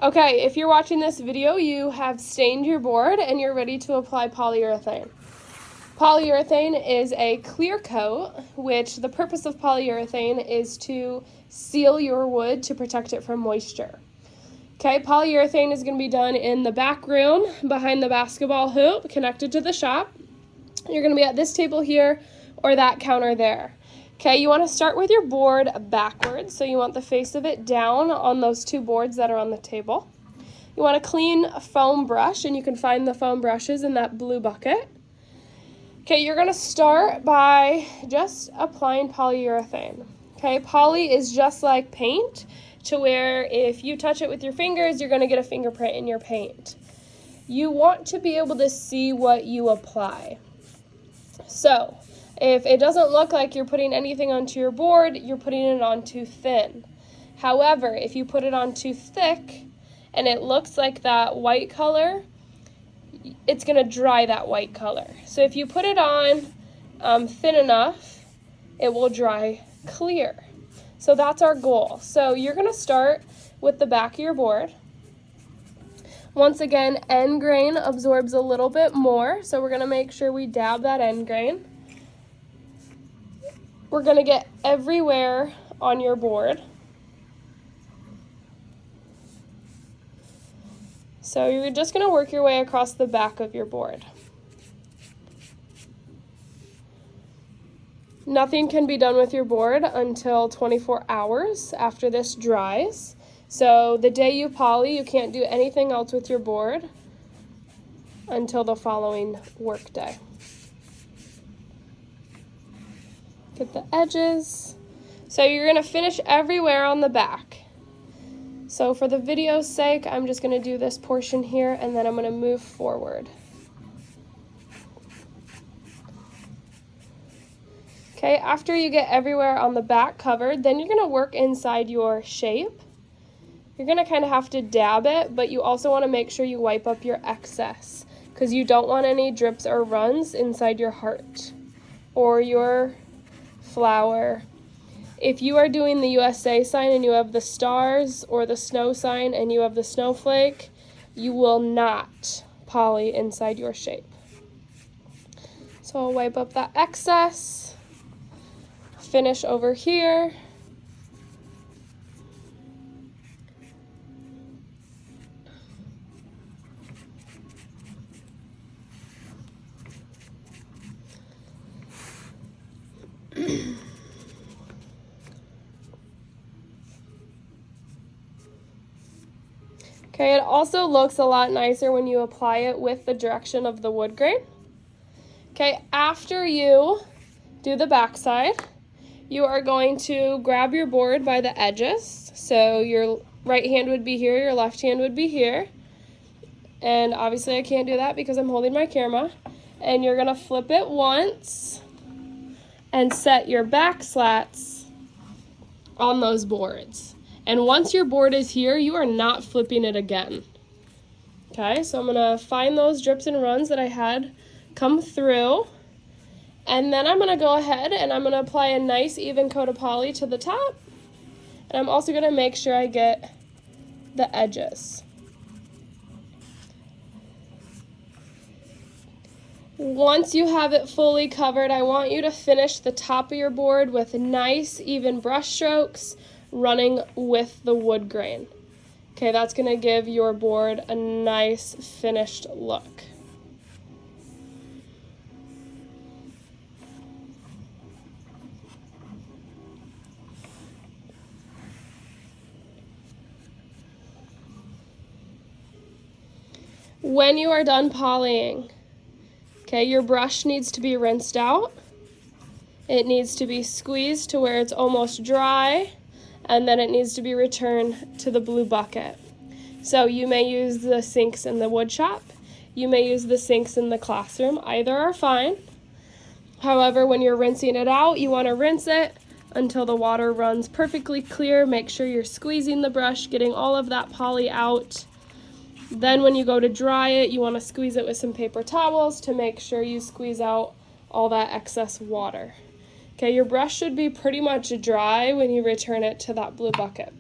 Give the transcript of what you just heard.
Okay, if you're watching this video, you have stained your board and you're ready to apply polyurethane. Polyurethane is a clear coat, which the purpose of polyurethane is to seal your wood to protect it from moisture. Okay, polyurethane is going to be done in the back room behind the basketball hoop connected to the shop. You're going to be at this table here or that counter there. Okay, you want to start with your board backwards, so you want the face of it down on those two boards that are on the table. You want a clean foam brush, and you can find the foam brushes in that blue bucket. Okay, you're going to start by just applying polyurethane. Okay, poly is just like paint, to where if you touch it with your fingers, you're going to get a fingerprint in your paint. You want to be able to see what you apply. So, if it doesn't look like you're putting anything onto your board, you're putting it on too thin. However, if you put it on too thick and it looks like that white color, it's going to dry that white color. So if you put it on thin enough, it will dry clear. So that's our goal. So you're going to start with the back of your board. Once again, end grain absorbs a little bit more, so we're going to make sure we dab that end grain. We're going to get everywhere on your board. So you're just going to work your way across the back of your board. Nothing can be done with your board until 24 hours after this dries. So the day you poly, you can't do anything else with your board until the following work day. Get the edges. So you're going to finish everywhere on the back. So for the video's sake, I'm just going to do this portion here, and then I'm going to move forward. Okay, after you get everywhere on the back covered, then you're going to work inside your shape. You're going to kind of have to dab it, but you also want to make sure you wipe up your excess, because you don't want any drips or runs inside your heart or your flower. If you are doing the USA sign and you have the stars, or the snow sign and you have the snowflake, you will not poly inside your shape. So I'll wipe up that excess, finish over here. Okay, it also looks a lot nicer when you apply it with the direction of the wood grain. Okay, after you do the back side, you are going to grab your board by the edges. So your right hand would be here, your left hand would be here. And obviously I can't do that because I'm holding my camera. And you're gonna flip it once and set your back slats on those boards. And once your board is here, you are not flipping it again. Okay, so I'm gonna find those drips and runs that I had come through. And then I'm gonna go ahead and I'm gonna apply a nice even coat of poly to the top. And I'm also gonna make sure I get the edges. Once you have it fully covered, I want you to finish the top of your board with nice even brush strokes running with the wood grain. Okay, that's going to give your board a nice finished look. When you are done polying, okay, your brush needs to be rinsed out. It needs to be squeezed to where it's almost dry, and then it needs to be returned to the blue bucket. So you may use the sinks in the wood shop. You may use the sinks in the classroom. Either are fine. However, when you're rinsing it out, you want to rinse it until the water runs perfectly clear. Make sure you're squeezing the brush, getting all of that poly out. Then when you go to dry it, you want to squeeze it with some paper towels to make sure you squeeze out all that excess water. Okay, your brush should be pretty much dry when you return it to that blue bucket.